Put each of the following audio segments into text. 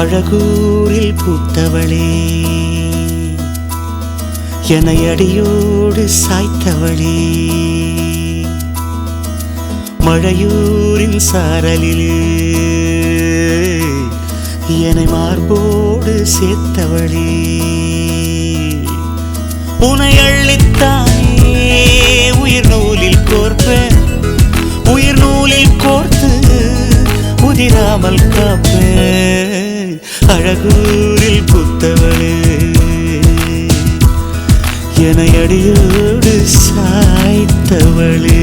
அழகூரில் பூத்தவளே, என்னை அடியோடு சாய்த்தவளே, மழையூரின் சாரலிலே என்னை மார்போடு சேர்த்தவளே, உனை அள்ளித்தானே உயிர் நூலில் கோர்ப்பேன், உயிர் நூலில் கோர்த்து உதிராமல் காப்பேன். அழகூரில் பூத்தவளே, என்னை அடியோடு சாய்த்தவளே.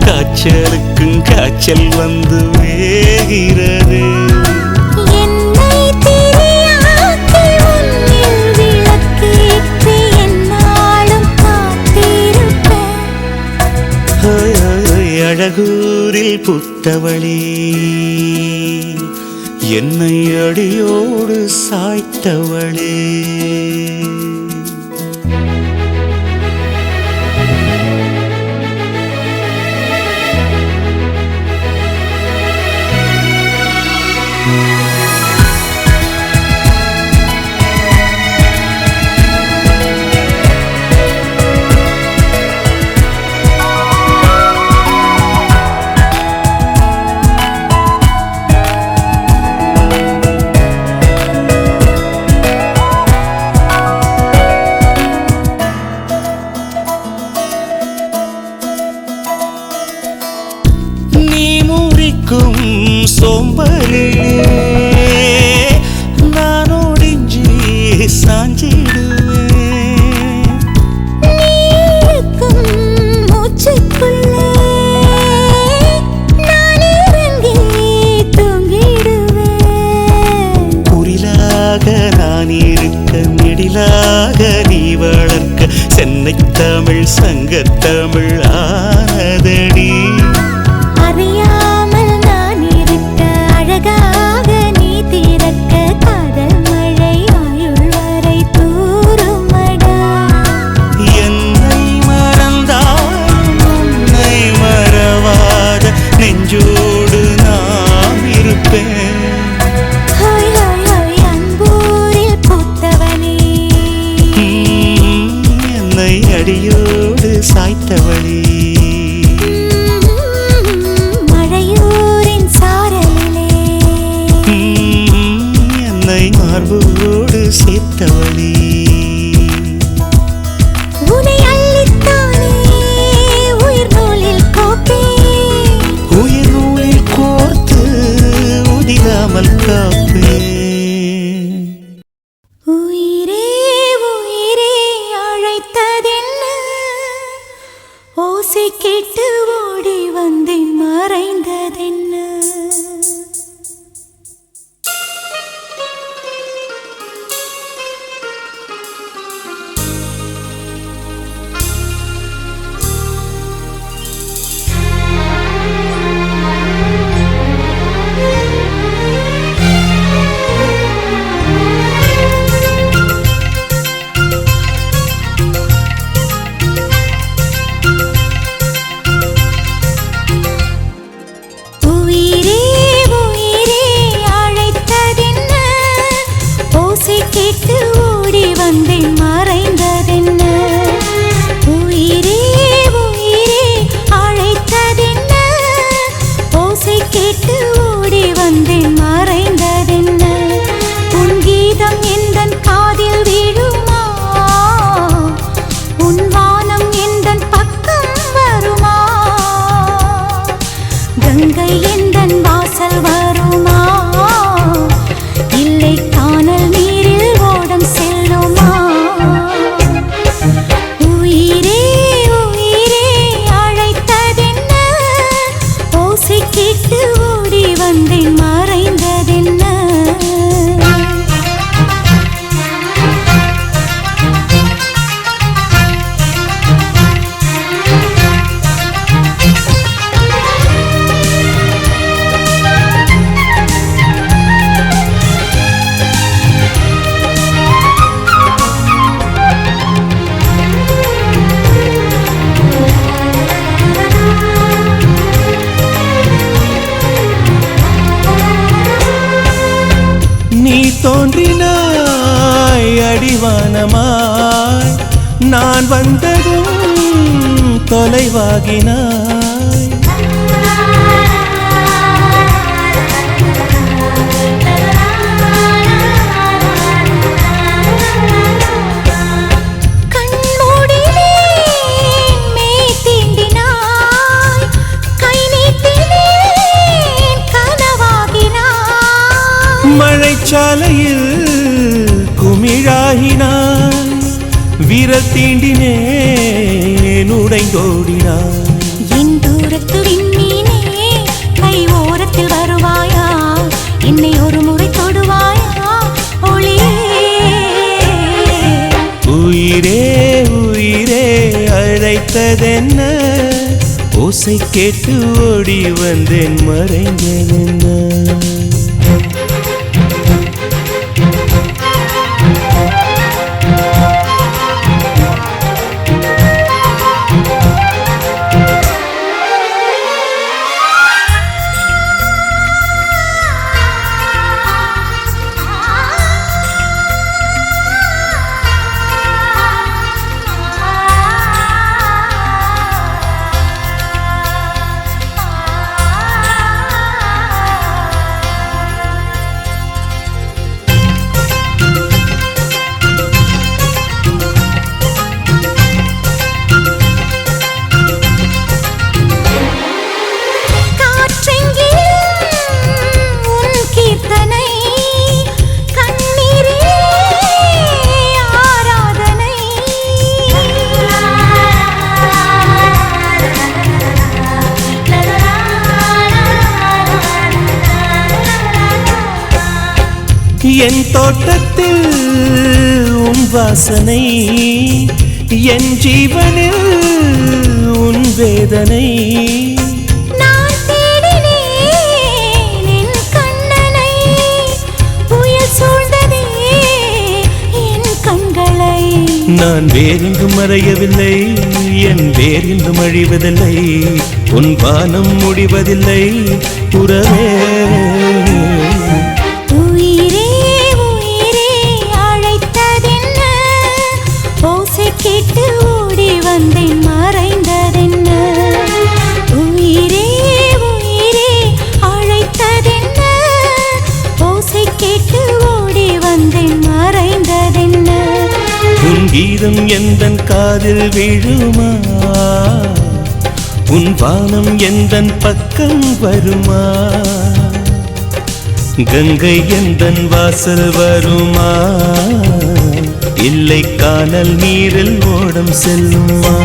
காய்ச்சலுக்கும் காய்ச்சல் வந்து வேகிறது. என்னை திரியாக்கி உன்னில் விளக்கேற்றி என்னாலும் காத்திருப்பேன். அழகூரில் பூத்தவளே, என்னை அடியோடு சாய்த்தவளே. சோம்பலிலே நான் ஒடிஞ்சி சாஞ்சிடுவேன், நீக்கும் மூச்சுக்குள்ளே நான் இறங்கி தூங்கிடுவேன். குரிலாக நான் இருக்க நெடிலாக நீ வளர்க்க சென்னை தமிழ் சங்கத்தமிழ் ஆனதடி. அறியாமல் நான் இருக்க அழகாக நீ திறக்க காதல் மழை ஆயுள் வரை தூருமடா. என்னை மறந்தால் உன்னை மறவாத நெஞ்சோடு நான் இருப்பேன். அன்பூரில் பூத்தவனே, என்னை அடியோடு சாய்த்தவளே, மார்போடு சேர்த்தவளே. உனை அள்ளித்தானே உயிர் நூலில் கோப்பேன், உயிர் நூலில் கோர்த்து உதிராமல் காப்பேன். உயிரே உயிரே அழைத்ததென்ன, ஓசை கேட்டு ஓடி வந்தேன் மறைந்ததென்ன. கேட்டு ஓடி வந்தேன் மறைந்ததென்ன உயிரே உயிரே அழைத்ததென்ன ஓசை கேட்டு ஓடி வந்தேன் மறைந்ததென்ன உன் கீதம் எந்தன் காதில் விழுமா உன் வானம் எந்தன் பக்கம் வருமா கங்கை எந்தன் வாசல் வருமா இல்லை கானல் நீரில் ஓடம் செல்லுமா உயிரே உயிரே அழைத்ததென்ன ஓசை கேட்டு ஓடி வந்தேன் மறைந்ததென்ன நீ தோன்றினாய் அடிவானமாய் நான் வந்ததும் தொலைவாகினாய் கண்மூடிலே மெய் தீண்டினாய் கை நீட்டினேன் கனவாகினாய் மழைச்சாலையில் குமிழாகினாய் விரல் தீண்டினேன் உடைந்தோடினாய் என் தூரத்து விண்மீனே கை ஓரத்தில் வருவாயா என்னை ஒரு முறை தொடுவாயா ஒளியே உயிரே உயிரே அழைத்ததென்ன ஓசை கேட்டு ஓடி வந்தேன் மறைந்ததென்ன என் தோட்டத்தில் உன் வாசனை என் ஜீவனில் உன் வேதனை நான் தேடினேன் என் கண்ணனை புயல் சூழ்ந்ததே என் கண்களை நான் வேறெங்கும் மறையவில்லை என் வேறெங்கும் அழிவதில்லை உன் வானம் முடிவதில்லை உறவே உயிரே உயிரே அழைத்ததென்ன ஓசை கேட்டு ஓடி வந்தேன் மறைந்ததென்ன உயிரே உயிரே அழைத்ததென்ன ஓசை கேட்டு ஓடி வந்தேன் மறைந்ததென்ன உன் கீதம் எந்தன் காதில் விழுமா உன் வானம் எந்தன் பக்கம் வருமா கங்கை எந்தன் வாசல் வருமா இல்லை கானல் நீரில் ஓடம் செல்லுமா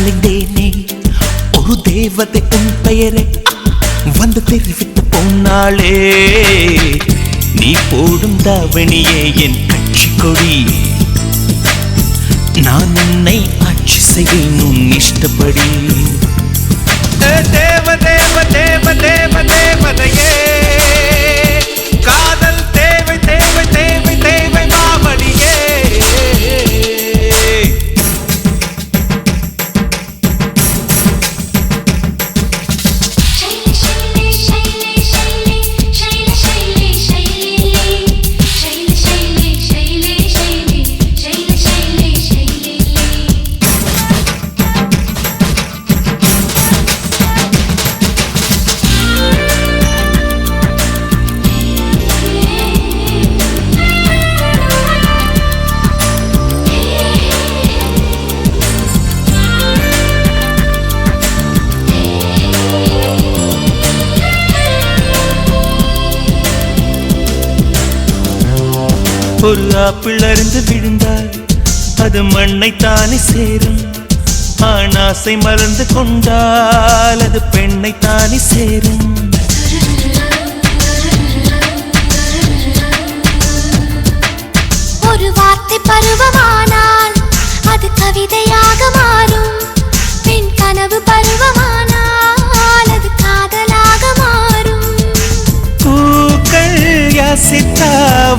நலிந்தேனே ஒரு தேவதை உன் பெயரை வந்து தெரிவித்து போனாளே நீ போடும் தாவணியே என் கட்சி கொடி நான் உன்னை ஆட்சி செய்வேன் உன் இஷ்டப்படி தேவ தேவ தேவ தேவ தேவதையே காதல் தேவை தேவை தேவை தேவை மாமணியே ஒரு ஆப்பிள் அருந்து விழுந்தால் அது மண்ணைத்தானே சேரும் ஆணாசை மறந்து கொண்டால் அது பெண்ணைத்தானே சேரும் ஒரு வார்த்தை பருவமானால் அது கவிதையாக மாறும் பெண் கனவு பருவமானால் அது காதலாக மாறும் பூக்கள் யாசித்தா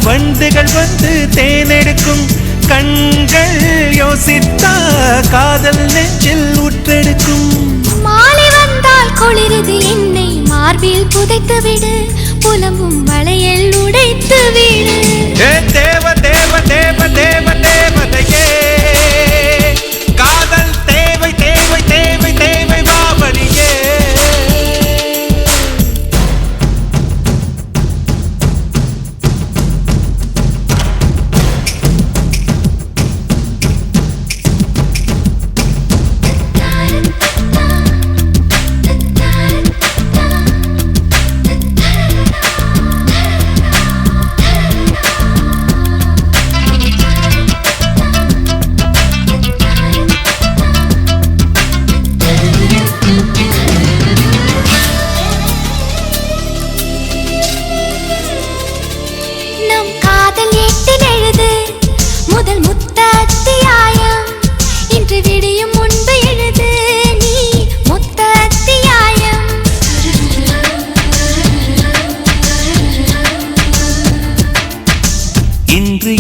வண்டுகள் வந்து தேனெடுக்கும் கண்கள் யோசித்தா காதல் நெஞ்சில் உற்றெடுக்கும் மாலை வந்தால் குளிருது என்னை மார்பில் புதைத்து விடு புலம்பும் வளையல் உடைத்து விடு தேவ தேவ தேவ தேவ தேவதையே காதல் தேவை தேவை தேவை தேவை மாமணியே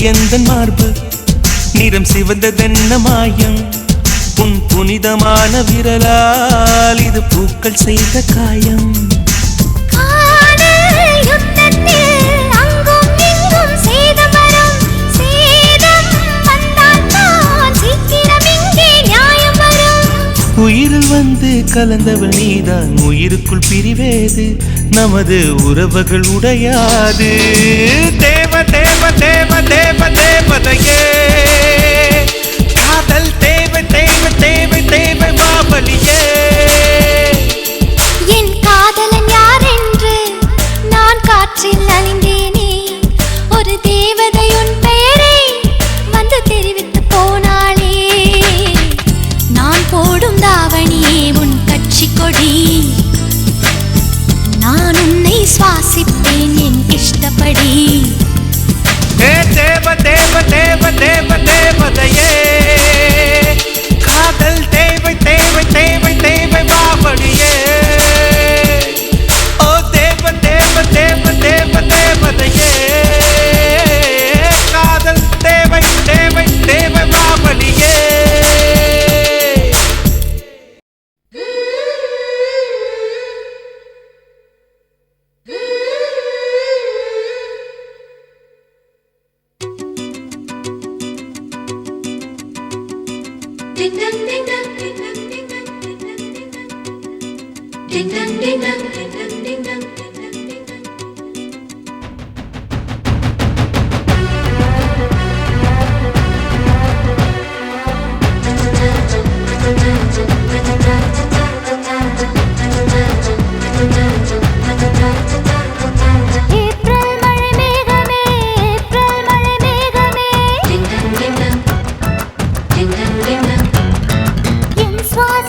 எந்தன் மார்பு நிறம் சிவந்ததென்ன மாயம் உன் புனிதமான விரலால் இது பூக்கள் செய்த காயம் உயிரில் வந்து கலந்தவள் நீதான் உயிருக்குள் பிரிவேது நமது உறவுகள் உடையாது தேவ தேவ தேவ தேவ தேவதையே காதல் தேவை தேவை தேவை தேவை மாமணியே என் காதலன் யார் என்று நான் காற்றில் அழிந்தேனே ஒரு தேவதை உன் பெயரை வந்து தெரிவித்து போனாளே நான் போடும் தாவணியே உன் கட்சி கொடி நான் உன்னை சுவாசிப்பேன் என் இஷ்டப்படி தேவ தேவ தேவ தேவ தேவதையே காதல் தேவை தேவை தேவை தேவை மாமணியே ஓ தேவ தேவ தேவ தேவ தேவதையே காதல் தேவை தேவை தேவை மாமணியே Ding dong ding dong ding dong ding dong ding dong ding dong ding dong ding dong Swat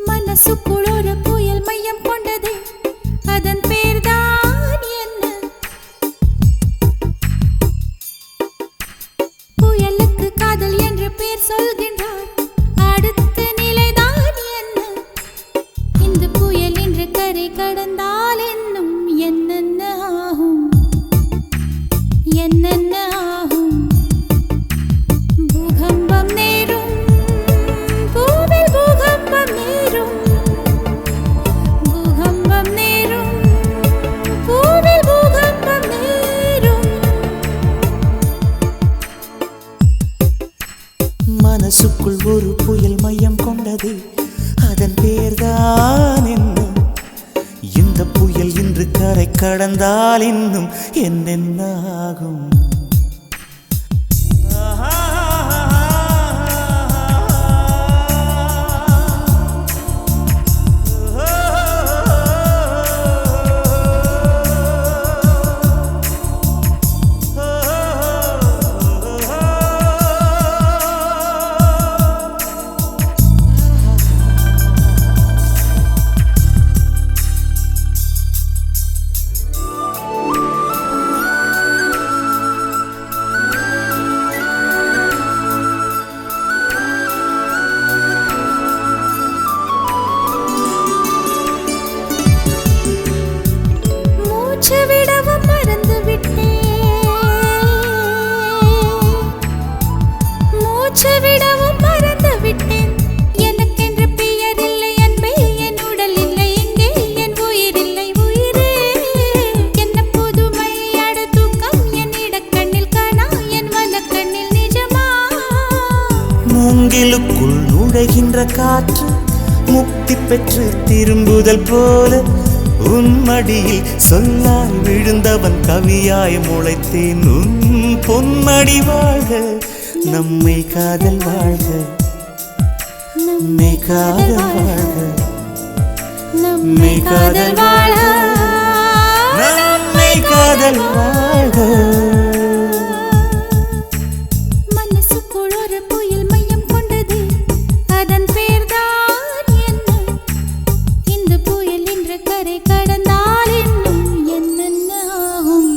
மனசுக்குள் ஒரு புயல் மையம் கொண்டது, அதன் பேர்தான் என்ன? புயலுக்கு காதல் என்று பேர் சொல்கின்றார், அடுத்த நிலைதான் என்ன? இந்த புயல் என்று கரை கடந்தால் இன்னும் என்னென்ன ஆகும், என்னென்ன ஆகும்? பூகம்பம் நேரும், பூவில் பூகம்பம் நேரும், பூகம்பம் நேரும், பூவில் பூகம்பம் நேரும். மனசுக்குள் ஒரு புயல் மையம் கொண்டது, அதன் பேர்தான் என்ன? இந்த புயல் இன்று கரை கடந்தால் இன்னும் என்னென்ன ஆகும்? மூச்சு விடவும் மறந்து விட்டேன், மூச்சு விடவும் மறந்து விட்டேன். எனக்கென்று பெயர் இல்லை அன்பே, என் உடல் இல்லை இங்கே, என் உயிர் இல்லை உயிரே. என்ன புதுமை அட தூக்கம், என் இடக்கண்ணில் காணா, என் வலக்கண்ணில் நிஜமா? மூங்கிலுக்குள் நுழைகின்ற காற்று முக்தி பெற்று திரும்புதல் போல, உன் மடியில் சொல்லால் விழுந்தவன் கவியாய் முளைத்தேன். உன் பொன்மடி வாழ்க, நம்மை காதல் வாழ்க, நம்மை காதல் வாழ்க, நம்மை காதல் வாழ, நம்மை காதல் வாழ்க. மனசுக்குள் ஒரு புயல் மையம் கொண்டது, அதன் பேர்தான் என்ன? இந்த புயல் என்று கரை கடந்தால் இன்னும் என்னென்ன ஆகும்?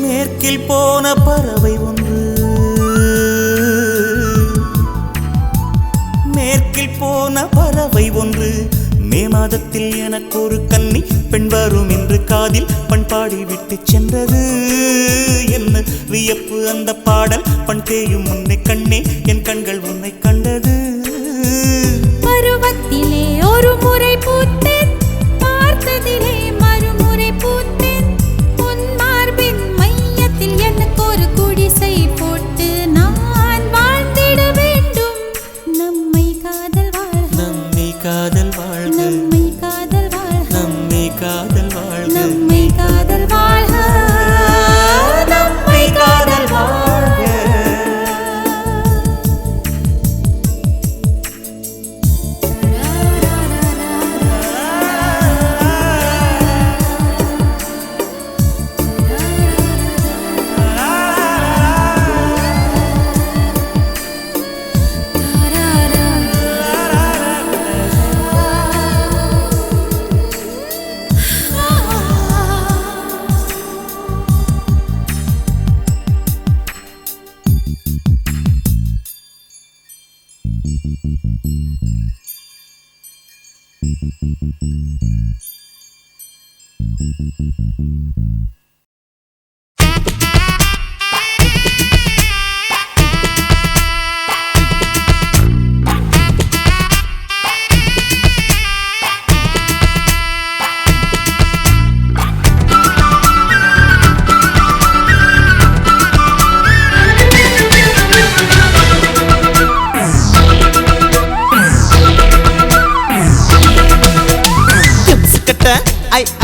மேற்கில் போன பறவை ஒன்று, மேற்கில் போன பறவை ஒன்று, மே மாதத்தில் எனக்கு ஒரு கன்னி பெண் வரும் என்று காதில் பண்பாடி விட்டு சென்றது. என்ன வியப்பு அந்த பாடல், பண் தேயும் உன்னை கண்ணே, என் கண்கள் உன்னை கண்டது. பருவத்திலே ஒரு முறை பூத்தேன், பார்த்ததிலே மறுமுறை பூத்தேன். உன் மார்பின் மையத்தில் எனக்கு ஒரு குடிசை போட்டு நான் வாழ்ந்திட வேண்டும். நம்மை காதல் வாழ்க, நம்மை காதல் வாழ்க, நம்மை காதல் வாழ்க, நம்மை காதல் வாழ்க, நம்மை காதல் வாழ்க, நம்மை காதல் வாழ்க.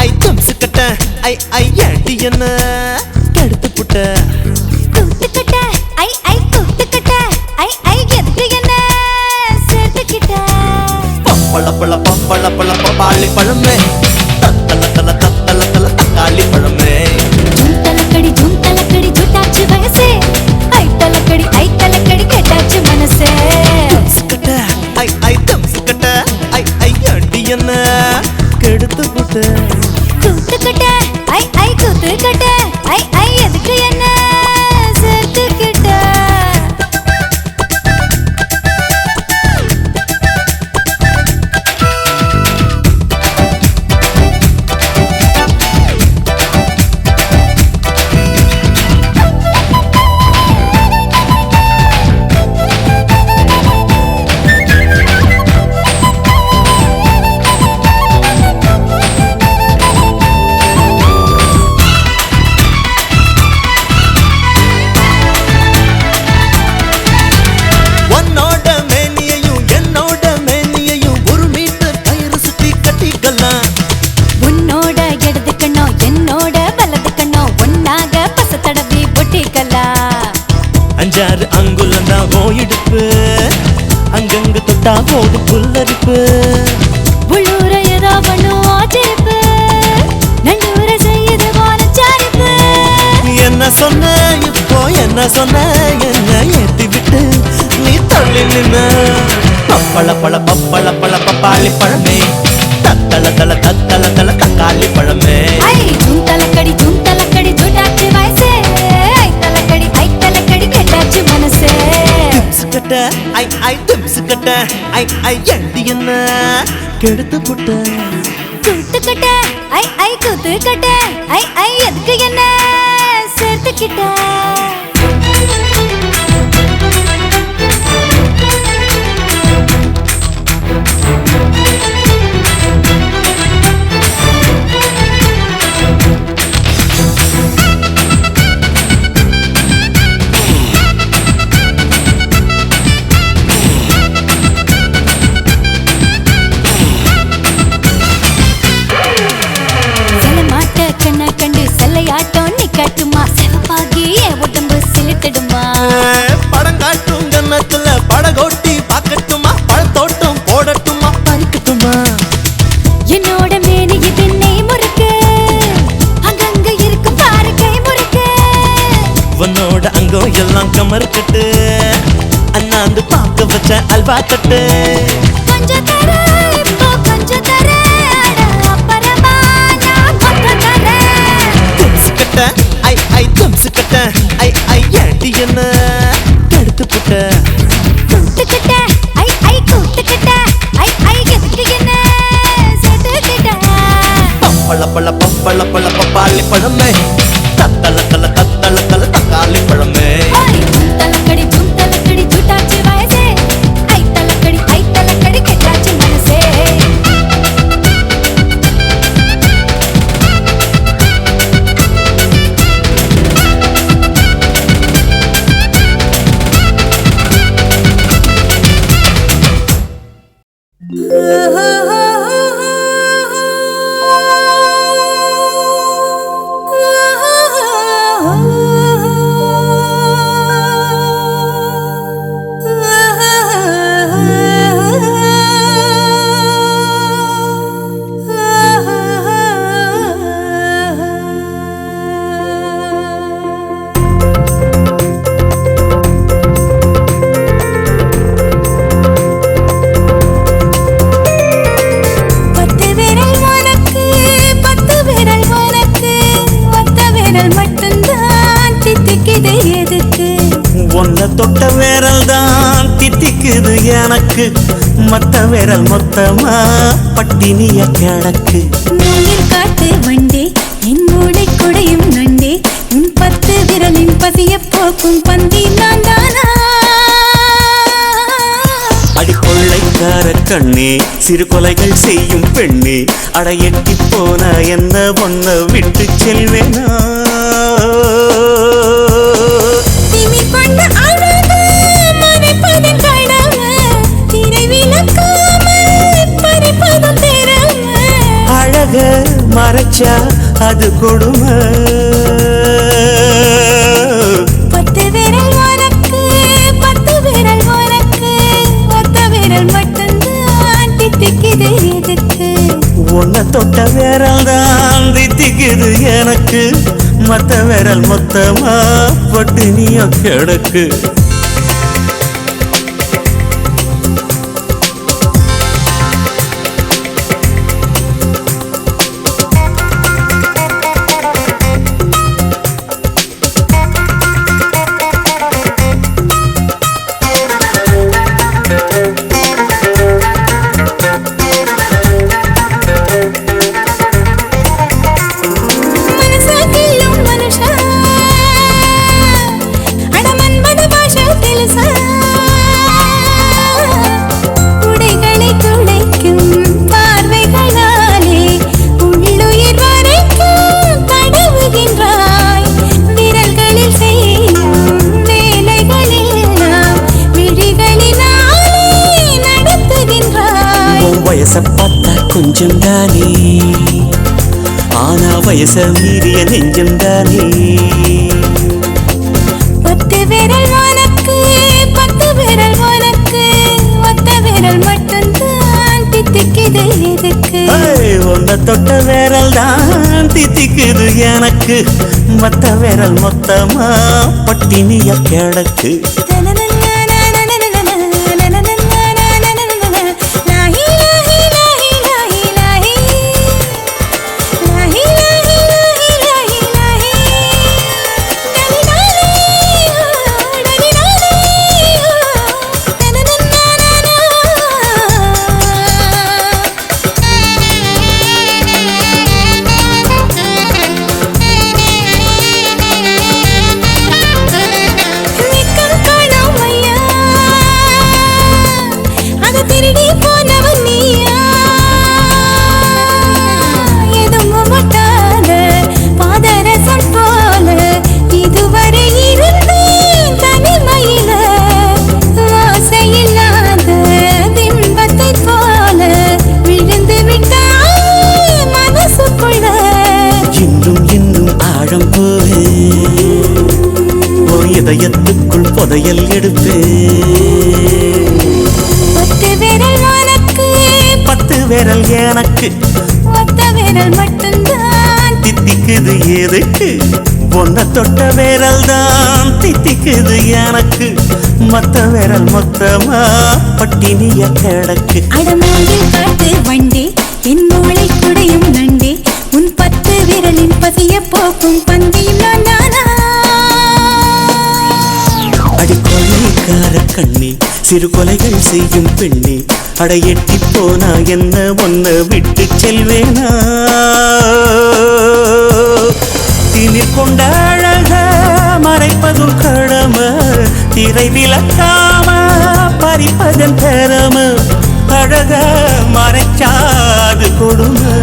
ஐ தும்சுக்கட்ட ஐ அடி என்ன கெடுத்து புட்ட கூத்துக்கட்ட ஐ கூத்துக்கட்ட ஐ எதுக்கு என்ன சேர்த்துக்கிட்ட பப்பள பப்பாளி பழமே தத்தல தக்காளி பழமே ஜூம் தலக்கடி ஜூட்டாச்சு வயசே ஐ தலக்கடி கேட்டாச்சு மனசே தும்சுக்கட்ட ஐ தும்சுக்கட்ட ஐ அடி என்ன கெடுத்து புட்ட கூத்துக்கட்ட ஐ கூத்துக்கட்ட ஐ எதுக்கு என்ன சேர்த்துக்கிட்ட அஞ்சாறு அங்குலந்தா போயிடுப்பு அங்கங்க தொட்டா போது புல்லரிப்பு உள்ளூர ஏதோ பண்ணும் ஆச்சரிப்பு நல்லூர செய்யுது வானச்சாரிப்பு என்ன சொன்ன இப்போ என்ன சொன்ன என்ன ஏத்தி விட்டு நீ தள்ளி நின்ன பப்பள பப்பாளி பழமே தத்தல தக்காளி பழமே ஜூம் தலக்கடி ஜூட்டாச்சு வயசே ஐ தலக்கடி கேட்டாச்சு மனசே தும்சுக்கட்ட ஐ தும்சுக்கட்ட ஐ எண்டி என்ன கெடுத்து புட்ட கூத்துக்கட்ட ஐ கூத்துக்கட்ட ஐ எதுக்கு என்ன சேர்த்துக்கிட்ட கண்டு செல்லையாட்டம் நீ கட்டுமா செவப்பாகி உடம்பு சிலித்திடுமா படம் காட்டும் கன்னத்துல படகோட்டி பாக்கட்டுமா பழத்தோட்டம் போடட்டுமா பறிக்கட்டுமா என்னோட மேனி பின்னை முறுக்கு அங்கங்க இருக்கு பாரு கை முறுக்கு உன்னோட அங்கம் எல்லாம் கமர்க்கட்டு அண்ணாந்து பார்க்க வச்ச அல்வா தட்டு கொஞ்சம் தர இப்போ கொஞ்சம் தர அப்புறமா நான் கொஞ்சம் தரேன் தும்சுக்கட்ட ஐ தும்சுக்கட்ட ஐ அடி என்ன கெடுத்து புட்ட கூத்துக்கட்ட ஐ கூத்துக்கட்ட ஐ எதுக்கு என்ன சேர்த்துக்கிட்ட பப்பள பப்பாளி பழமே தத்தல தக்காளி பழமே ஜூம் தலக்கடி ஜூட்டாச்சு வயசே ஐ தலக்கடி கேட்டாச்சு மனசே தொட்ட வேரல் தான் தித்திக்குது எனக்கு மத்த விரல் மொத்தமா பட்டினிய கிடக்கு. மூங்கில் காட்டு வண்டே என் மூளை குடையும் நண்டே உன் 10 விரலின் பசிய போக்கும் பந்தி நான் தானா? அடிக்கொள்ளைக்கார கண்ணே சிறு கொலைகள் செய்யும் பெண்ணே அடையட்டி போன என்ன ஒன்ன விட்டு செல்வேனா? திமி கொண்ட அழகு மறைப்பதன் கடமை திரை விளக்காமல் பறிப்பதும் திறமை. அழக மறைச்சா அது கொடுமை. 10 விரல் உனக்கு 10 விரல் உனக்கு ஒத்த விரல் மட்டும்தான் தித்திக்குது எதுக்கு? உன்னை தொட்ட விரல் தான் தித்திக்குது எனக்கு மத்த விரல் மொத்தமா பட்டினிய கிடக்கு. வயச பார்த்தா கொஞ்சம் தானே ஆனா வயச மீறிய நெஞ்சம் தானே. 10 விரல் உனக்கு 10 விரல் உனக்கு ஒத்த விரல் மட்டும்தான் தித்திக்குது எதுக்கு? உன்னை தொட்ட விரல் தான் தித்திக்குது எனக்கு மத்த விரல் மொத்தமா பட்டினிய கிடக்கு. இதயத்துக்குள் புதையல் எடுத்து 10 விரல் உனக்கு 10 விரல் எனக்கு ஒத்த விரல் மட்டும்தான் தித்திக்குது எதுக்கு? உன்னை தொட்ட விரல் தான் தித்திக்குது எனக்கு மத்த விரல் மொத்தமா பட்டினிய கிடக்கு. அடமூங்கில் காட்டு வண்டே என் மூளை குடையும் நண்டே உன் 10 விரலின் பசிய போக்கும் பந்தியும் நான் தானா? அடிக்கொள்ளைக்கார கண்ணே சிறு கொலைகள் செய்யும் பெண்ணே அடையட்டி போனா என்ன ஒன்ன விட்டு செல்வேனா? திமிர் கொண்ட அழக மறைப்பதும் கடமை திரை விளக்காம பறிப்பதன் திறமை. அழக மறைச்சாது கொடுமை.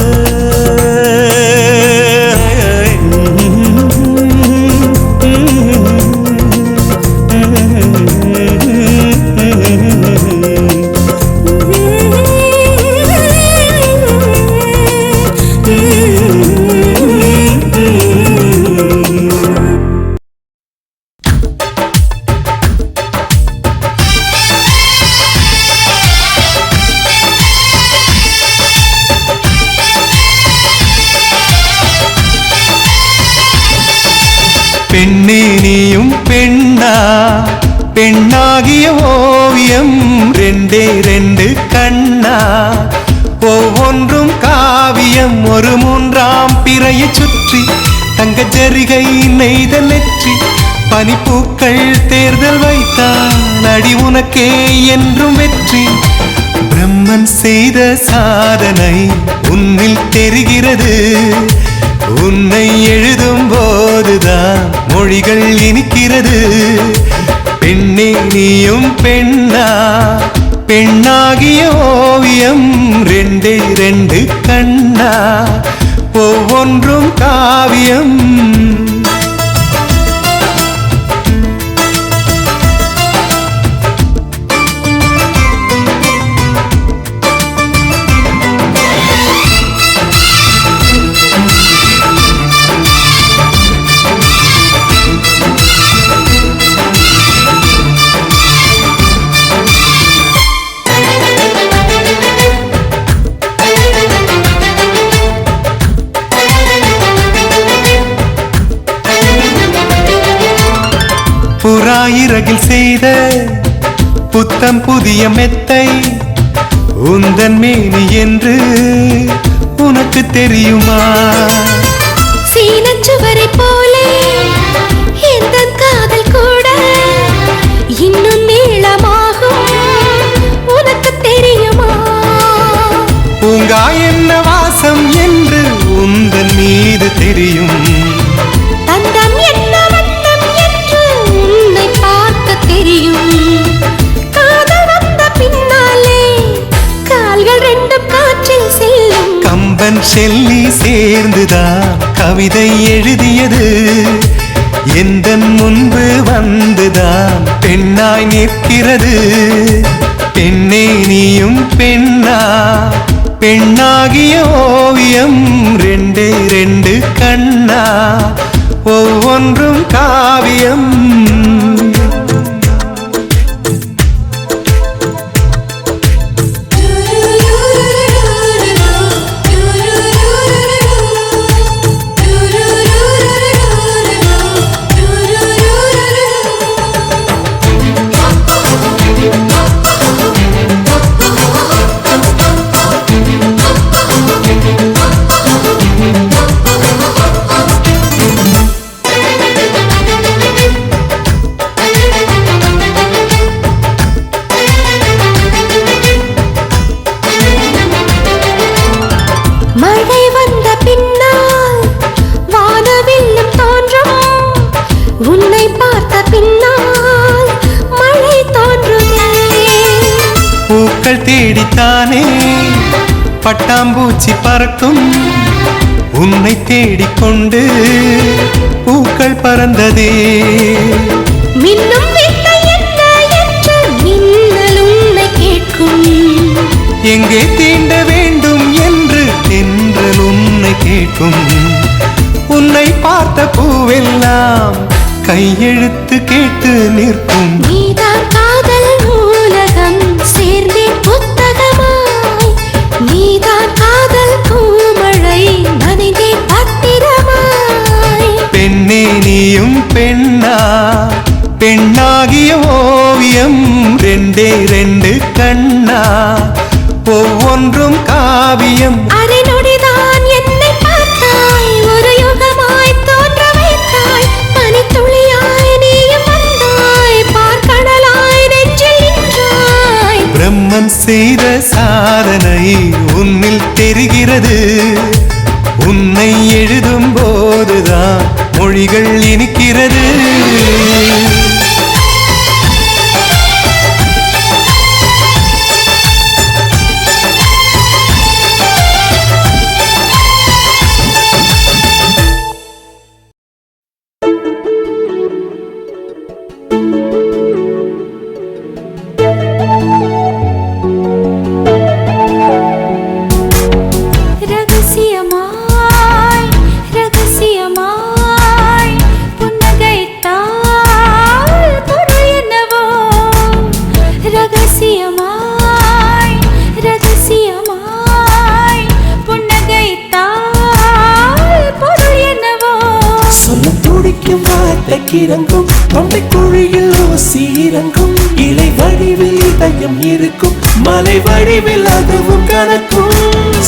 பெண்ணே நீயும் பெண்ணா பெண்ணாகிய ஓவியம் 2 கண்ணா ஒவ்வொன்றும் காவியம் ஒரு 3ஆம் பிறையை சுற்றி தங்க ஜரிகை நெய்த நெற்றி பனிப்பூக்கள் தேர்தல் வைத்தான் அடி உனக்கே என்றும் வெற்றி. பிரம்மன் செய்த சாதனை உன்னில் தெரிகிறது. உன்னை எழுதும் போதுதான் மொழிகள் இனிக்கிறது. பெண்ணே நீயும் பெண்ணா, பெண்ணாகிய ஓவியம் ரெண்டே ரெண்டு கண்ணா, ஒவ்வொன்றும் காவியம். புறாயிரகில் செய்த புத்தம் புதிய மெத்தை உந்தன் மேனி என்று உனக்கு தெரியுமா? சீனச்சுவரை போலே இந்த காதல் கூட இன்னும் நீளமாகும், உனக்கு தெரியுமா? பூங்கா என்ன வாசம் என்று உந்தன் மீது தெரியும். தந்தம் என்ன வண்ணம் என்று உன்னை பார்க்க தெரியும். காதல் வந்த பின்னாலே கால்கள் ரெண்டும் காற்றில் செல்லும். கம்பன் செல்லி சேர்ந்துதான் கவிதை எழுதியது. எந்தன் முன்பு வந்துதான் பெண்ணாய் நிற்கிறது. பெண்ணே நீயும் பெண்ணா, பெண்ணாகிய ஓவியம் ரெண்டே ரெண்டு கண்ணா, ஒவ்வொன்றும் காவியம். மழை வந்த பின்னால் வானவில்லும் தோன்றும், உன்னை பார்த்த பின்னால் மழை தோன்றுமே. பூக்கள் தேடித்தானே பட்டாம்பூச்சி பறக்கும். உன்னை தேடிக்கொண்டு பூக்கள் பறந்ததே. மின்னும் வித்தை என்ன என்று மின்னல் உன்னை கேட்கும். எங்கே தீண்ட வேண்டும் என்று தென்றல் உன்னை கேட்கும். உன்னை பார்த்த பூவெல்லாம் கையெழுத்து கேட்டு நிற்கும். நீதான் காதல் நூலகம் சேர்ந்தே புத்தகமாய், நீதான் காதல் பூமழை நனைந்தே பத்திரமாய். பெண்ணே நீயும் பெண்ணா, பெண்ணாகிய ஓவியம் ரெண்டே ரெண்டு கண்ணா, ஒவ்வொன்றும் காவியம். அரை நொடிதான் என்னை பார்த்தாய், ஒரு யுகமாய் தோன்ற வைத்தாய். பனித்துளியாய் நீயும் வந்தாய், பார்க்கடலாய் நெஞ்சில் நின்றாய். பிரம்மன் செய்த சாதனை உன்னில் தெரிகிறது. உன்னை எழுதும் போதுதான் மொழிகள் இனிக்கிறது. ரகசியமாய் ரகசியமாய் புன்னகைத்தால் பொருள் என்னவோ. ரகசியமாய் ரகசியமாய் புன்னகைத்தால் பொருள் என்னவோ. சொல்ல துடிக்கும் வார்த்தைக்கு இறங்கும், தொண்டை குழியில் ஊசி இறங்கும். இலை வடிவில் இதயம் இருக்கும், மலை வடிவில் அதுவும் கணக்கும்.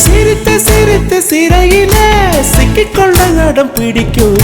சிரித்து சிரித்து சிறையில சிக்கிக்கொள்ள அடம் பிடிக்கும்.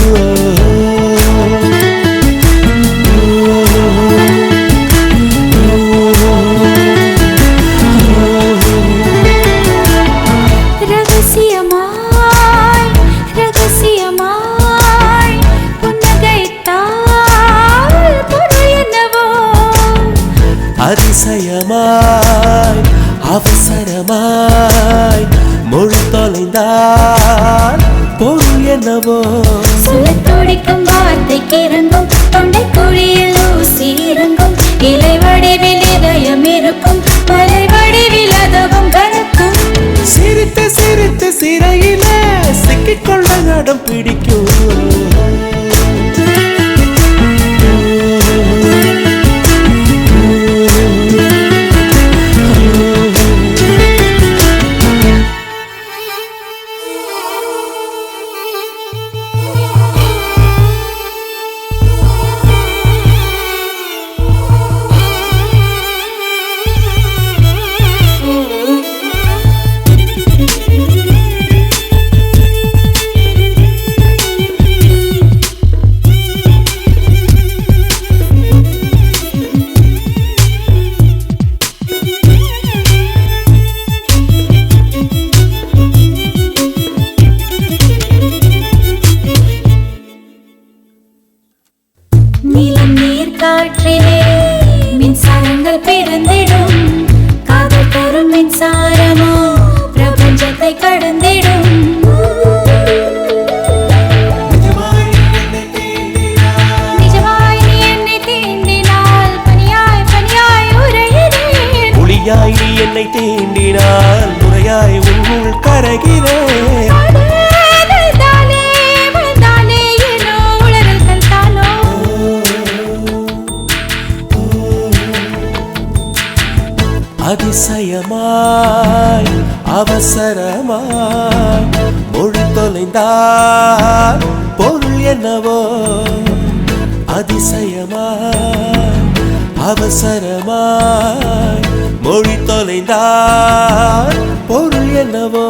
தொலைந்தால் பொருள் என்னவோ சொல்ல துடிக்கும் வார்த்தைக்கு இறங்கும் தொண்டை குழியில் ஊசி இறங்கும் இலை வடிவில் இதயம் இருக்கும் மலை வடிவில் அதுவும் கணக்கும் சிரித்து சிரித்து சிறையில சிக்கிக்கொள்ள நடம் பிடிக்கும் நிலம் நீர் காற்றிலே மின்சாரங்கள் பிறந்திடும் காதல் தரும் மின்சாரமோ பிரபஞ்சத்தை கடந்திடும் நிஜமாய் நீ என்னை தீண்டினால் பனியாய் பனியாய் உறைகிறேன் ஒளியாய் நீ என்னை தீண்டினால் முறையாய் உன்னுள் கரைகிறேன் அதிசயமாய் அவசரமாய் மொழி தொலைந்தால் பொருள் என்னவோ அதிசயமாய் அவசரமாய் மொழி தொலைந்தால் பொருள் என்னவோ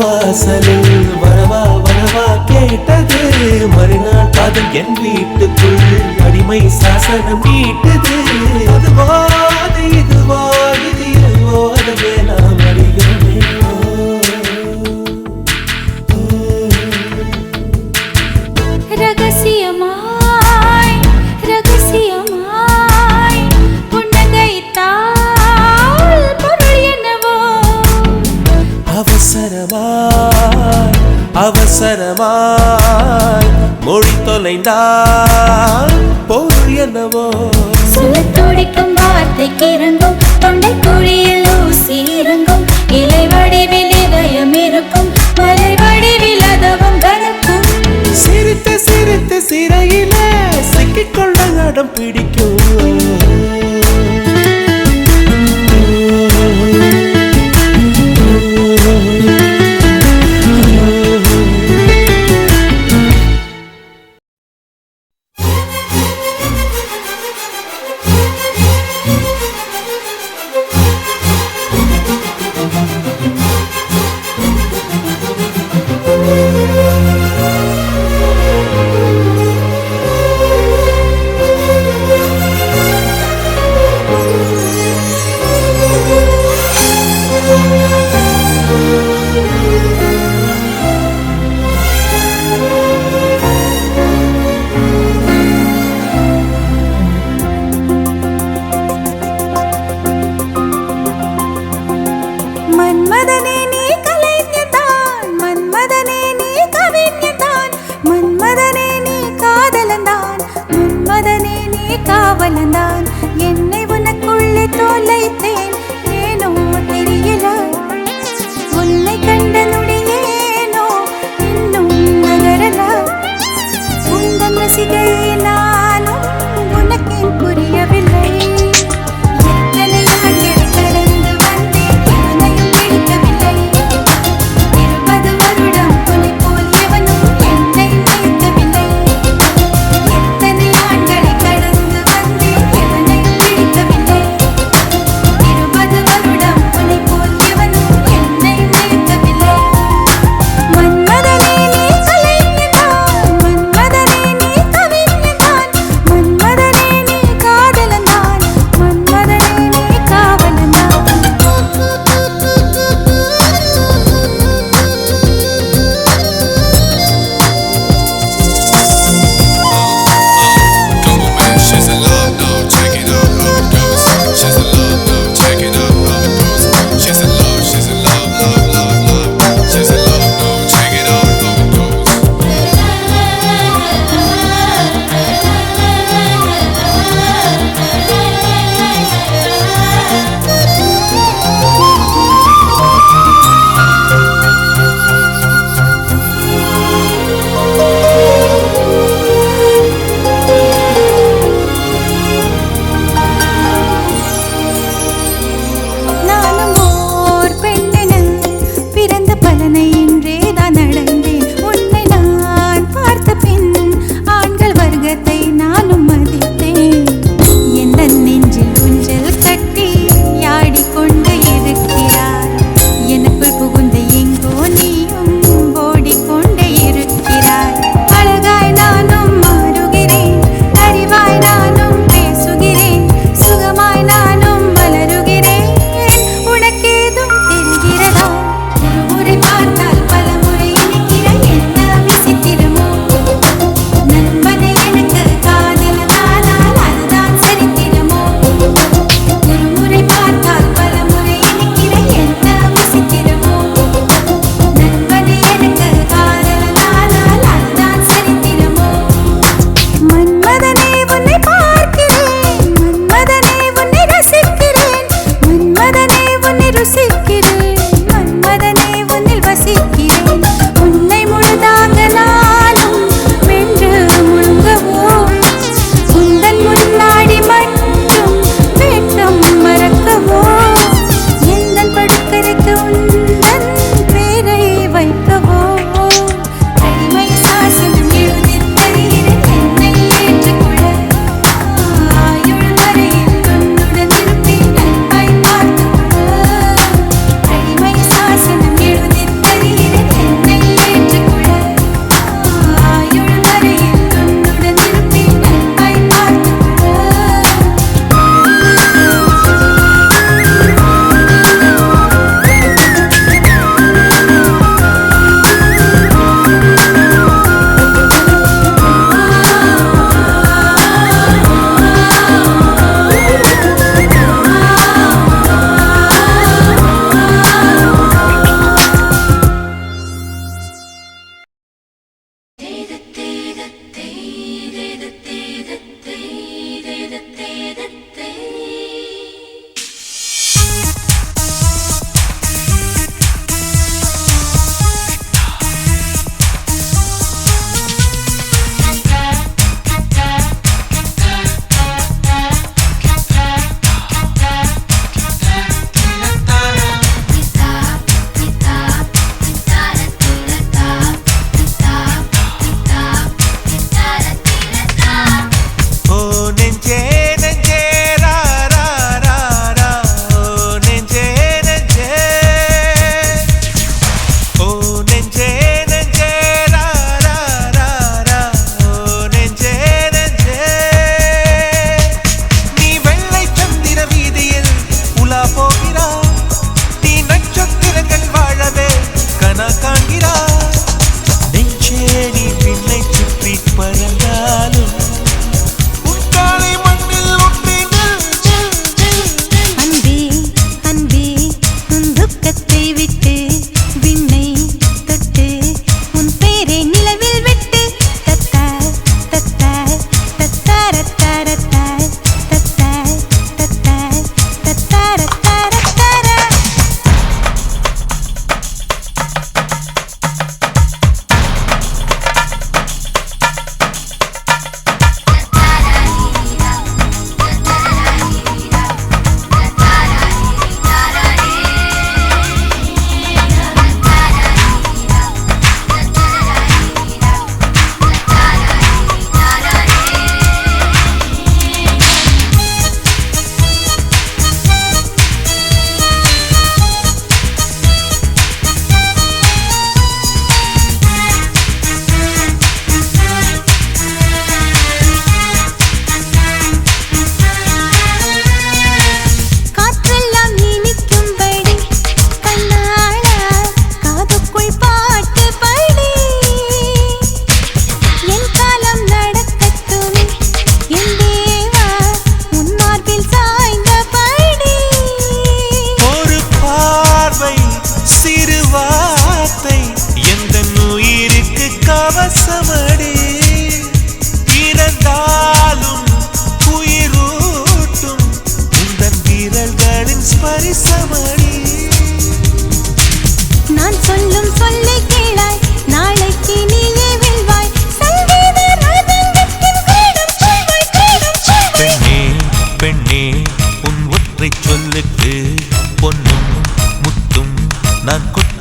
வாசலில் வரவா வரவா கேட்டது மறுநாள் காதல் என் வீட்டுக்குள் அடிமை சாசனம் நீட்டது அதுவோ அது இதுவோ இது இதுவோ அதுவே நாம் அறிகிறோமே ரகசியமாய் ரகசியமாய் புன்னகைத்தால் பொருள் என்னவோ அவசரமாய் அவசரமாய் மொழி தொலைந்தால் பொருள் என்னவோ சொல்ல துடிக்கும் வார்த்தைக்கு இறங்கும் தொண்டை குழியில் ஊசி இறங்கும் இலை வடிவில் இதயம் இருக்கும் மலை வடிவில் அதுவும் கணக்கும் சிரித்து சிரித்து சிறையில சிக்கிக்கொள்ள நடம் பிடிக்கும்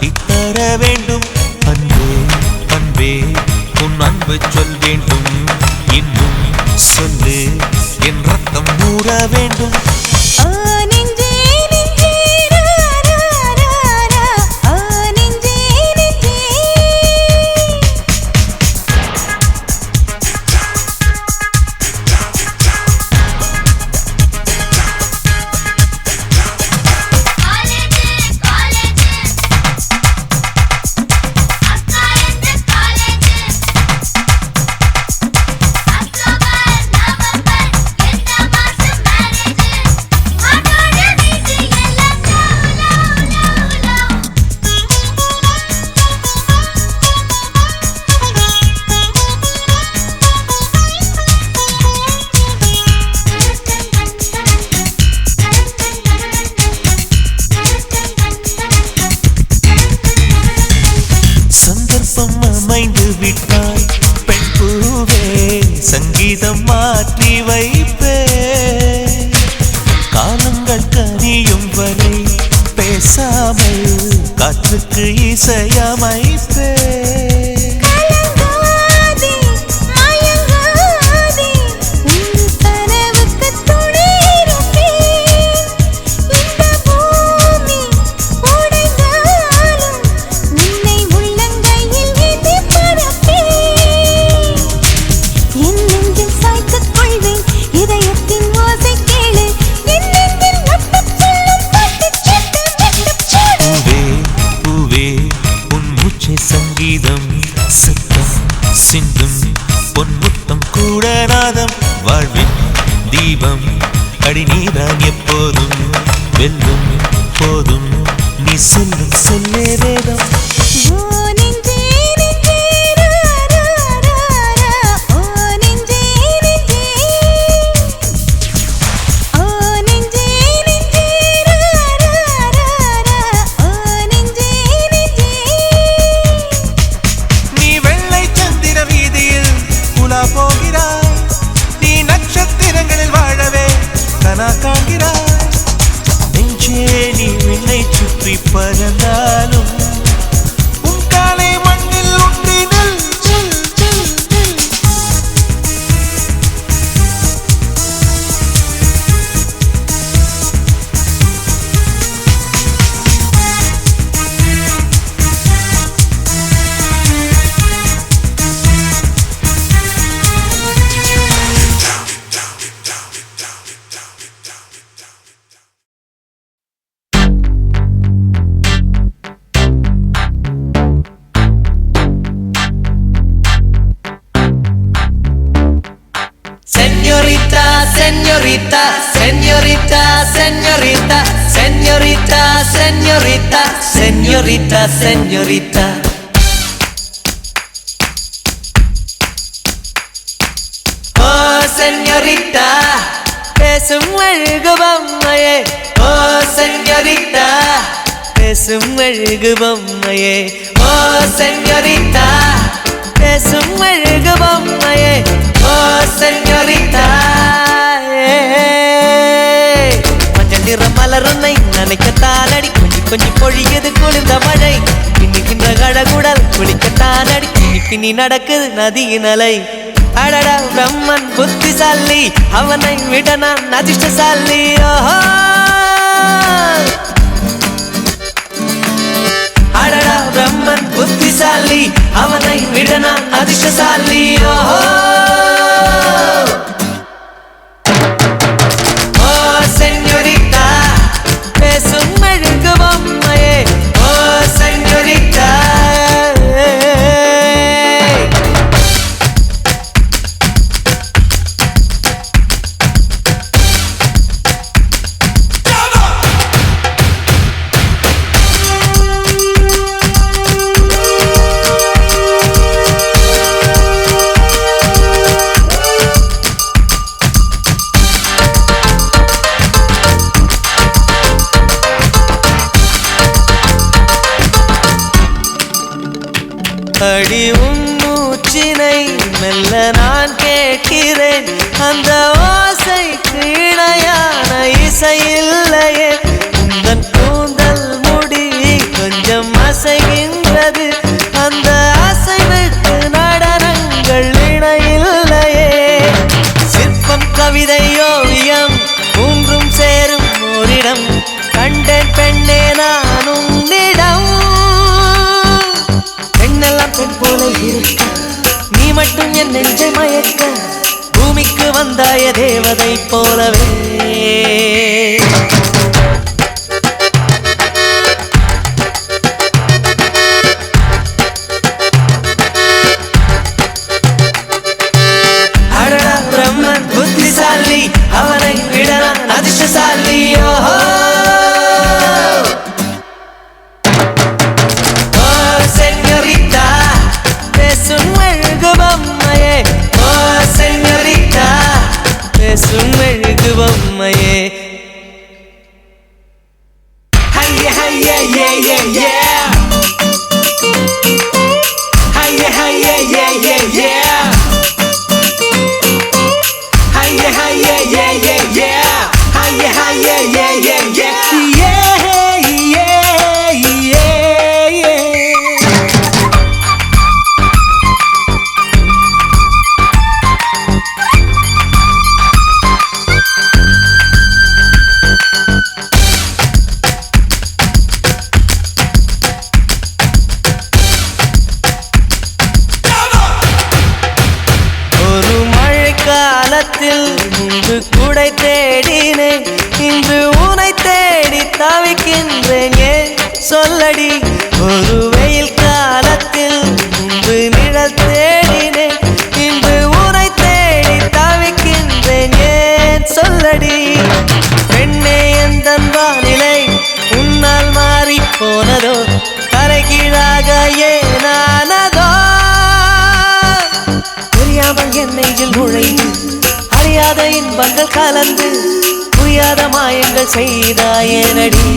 கட்டித்தர வேண்டும். அன்பே அன்பே உன் அன்பு சொல் வேண்டும். இன்னும் சொல்லு என் ரத்தம் ஊற வேண்டும். அமைந்து விட்டாய் பெண் பூவே, சங்கீதம் மாற்றி வைப்பே. காலங்கள் கனியும் வரை பேசாமல் காற்றுக்கு இசையமைப்பே. சங்கீதம் சத்தம் சிந்தும் பொன்முத்தம் கூட நாதம் வாழ்வின் தீபம் அடிநீதான் எப்போதும் வெல்லும் போதும் நீ சொல்லும் சொல்லே வேதம். பறந்தாலும் உன் காலை மண்ணில் ஒன்றினல் Señorita, señorita, señorita, señorita, señorita, señorita, señorita. Oh, señorita, பேசும் அழகு பொம்மையே. Oh, señorita, பேசும் அழகு பொம்மையே. Oh, señorita, பேசும் அழகு பொம்மையே. Oh, señorita. மஞ்சள் நிற மலருன்னை நினைக்கத்தானடி, கொஞ்சி கொஞ்சி பொழியுது குளிர்ந்த மழை. பின்னுகின்ற கழகுடல் குளிக்கத்தானடி, பின்னி பின்னி நடக்குது நதியின் அலை. அடடா பிரம்மன் புத்திசாலி, அவனை விட நான் அதிர்ஷ்டசாலி. ஓஹோ அடடா பிரம்மன் புத்திசாலி, அவனை விட நான் அதிர்ஷ்டசாலி. ஓஹோ señorita, பேசும் அழகு பொம்மையே. Oh, señorita. அடி உன் மூச்சினை மெல்ல நான் கேட்கிறேன், அந்த ஓசைக்கு இணையான இசை இல்லையே. உந்தன் கூந்தல் முடி கொஞ்சம் அசை அசைகின்றது அந்த அசைவுக்கு நடனங்கள் இணையில்லையே சிற்பம் கவிதை ஓவியம் மூன்றும் சேரும் ஓரிடம் கண்டேன் பெண்ணே நான் உன்னிடம் பெண்ணெல்லாம் பெண் போல இருக்க நீ மட்டும் என் நெஞ்சை மயக்க பூமிக்கு வந்தாய தேவதை போலவே அடடா பிரம்மன் புத்திசாலி அவனை விட நான் அதிர்ஷ்டசாலி ஓஹோ செஞரிட்டா பேசும் மெழுகு பொம்மையே ஓ செஞரிட்டா பேசும் மெழுகு பொம்மையே ஹையே ஹையே ஏ ஏ ஏ ஹையே ஹையே ஏ ஏ ஏ ஹையே ஹையே ஏ ஏ ஏ ஹையே ஹையே ஏ ஏ ஏ முன்பு குடை தேடினேன் இன்று உனை தேடி தவிக்கின்றேன் ஏன் சொல்லடி ஒரு வெயில் காலத்தில் முன்பு நிழல் தேடினேன் இன்று உனை தேடி தவிக்கின்றேன் ஏன் சொல்லடி பெண்ணே எந்த வானிலை உன்னால் மாறி போனதோ தலைகீழாக ஏனானதோ புரியாமல் என் நெஞ்சில் நுழைந்து அறியாத இன்பங்கள் கலந்து புரியாத மாயங்கள் செய்தாயனடி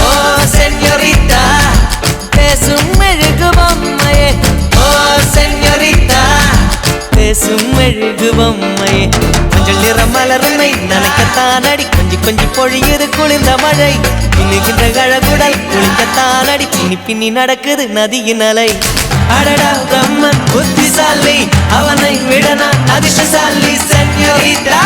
ஓ செஞரிட்டா பேசும் மெழுகு பொம்மையே ஓ செஞரிட்டா பேசும் மெழுகு பொம்மையே மஞ்சள் நிற மலருமை நனைக்கத்தான் அடி கொஞ்சி கொஞ்சி பொழியுது குளிர்ந்த மழை பின்னுகின்ற கழகுடல் குளிக்கத்தான் அடி பின்னி பின்னி நடக்குது நதியின் அலை அடடா பிரம்மன் புத்திசாலி அவனை விட நான் அதிர்ஷ்டசாலி செஞரிட்டா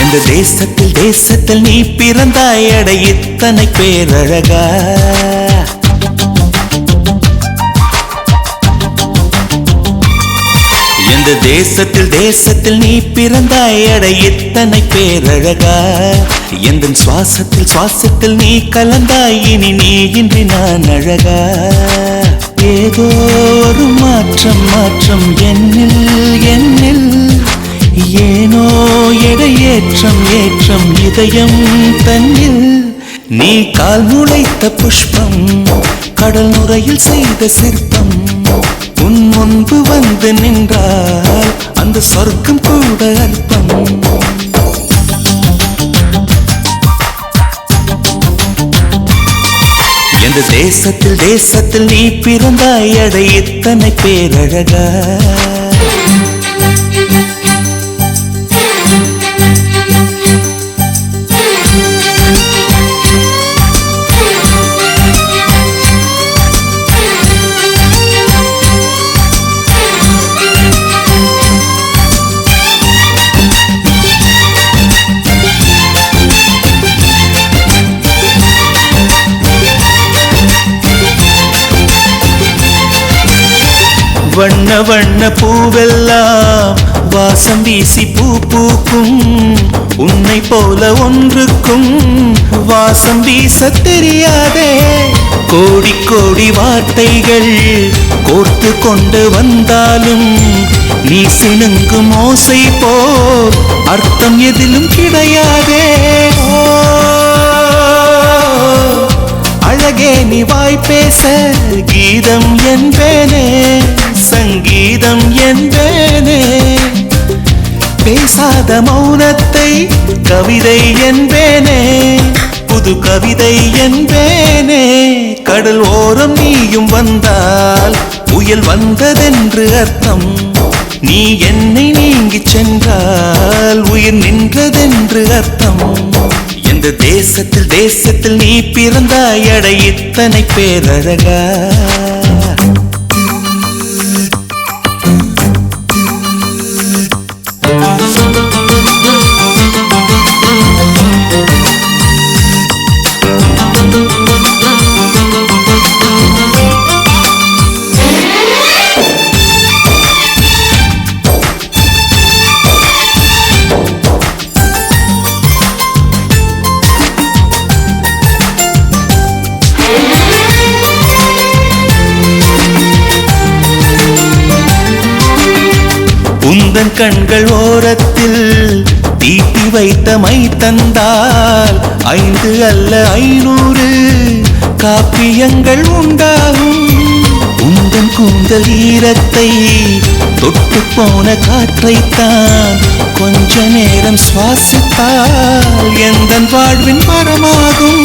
எந்த தேசத்தில் நீ பிறந்தாய் அட இத்தனை பேரழகா எந்த தேசத்தில் நீ பிறந்தாய் அட இத்தனை பேரழகா எந்த சுவாசத்தில் நீ கலந்தாய் இனி நீ இன்றி நான் அழகா ஏதோ ஒரு மாற்றம் என்னில் ஏனோ ஏற்றம் இதயம் தன்னில் நீ கால் நுழைத்த புஷ்பம் கடல் நுரையில் செய்த சிற்பம் உன் முன்பு வந்து நின்றால் அந்த சொர்க்கம் கூட அற்பம் எந்த தேசத்தில் நீ பிறந்தாய் அட இத்தனை பேரழகா வண்ண பூவெல்லாம் வாசம் வீசி பூக்கும் உன்னை போல ஒன்றுக்கும் வாசம் வீச தெரியாதே கோடி வார்த்தைகள் கோர்த்து கொண்டு வந்தாலும் நீ சிணுங்கும் ஓசை போல் அர்த்தம் எதிலும் கிடையாதே அழகே நீ வாய் பேச கீதம் என்பேனே சங்கீதம் என்பேனே பேசாத மௌனத்தை கவிதை என்பேனே புது கவிதை என்பேனே கடல் ஓரம் நீயும் வந்தால் புயல் வந்ததென்று அர்த்தம் நீ என்னை நீங்கிச் சென்றால் உயிர் நின்றதென்று அர்த்தம் எந்த தேசத்தில் நீ பிறந்தாய் அட இத்தனை பேரழகா உந்தன் கண்கள் ஓரத்தில் தீட்டி வைத்த மை தந்தால் 5 அல்ல 500 காப்பியங்கள் உண்டாகும் உந்தன் கூந்தல் ஈரத்தை தொட்டு போன காற்றைத்தான் கொஞ்ச நேரம் சுவாசித்தால் எந்தன் வாழ்வின் மரமாகும்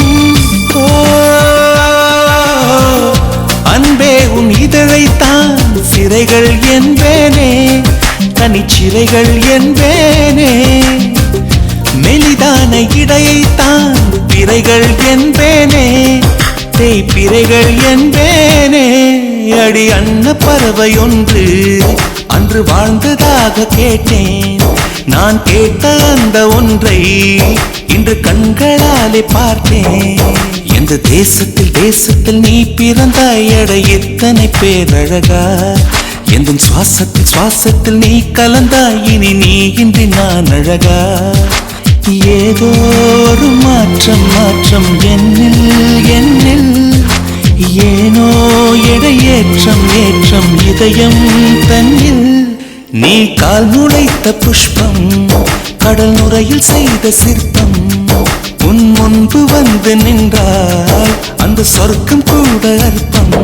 அன்பே உன் இதழைத்தான் சிறைகள் என்பேனே தனிச்சிறைகள் என்பேனே மெலிதான இடையைத்தான் பிறைகள் என்பேனே தேய்பிறைகள் என்பேனே அடி அன்ன பறவை ஒன்று அன்று வாழ்ந்ததாக கேட்டேன் நான் கேட்ட அந்த ஒன்றை இன்று கண்களாலே பார்த்தேன் எந்த தேசத்தில் நீ பிறந்தாய் அட இத்தனை பேரழகா எந்த சுவாசத்தில் நீ கலந்தாய் இனி நீ இன்றி நான் அழகா ஏதோ ஒரு மாற்றம் என்னில் ஏனோ ஏற்றம் இதயம் தன்னில் நீ கால் நுழைத்த புஷ்பம் கடல் நுரையில் செய்த சிற்பம் உன் முன்பு வந்து நின்றால் அந்த சொர்க்கம் கூட அற்பம்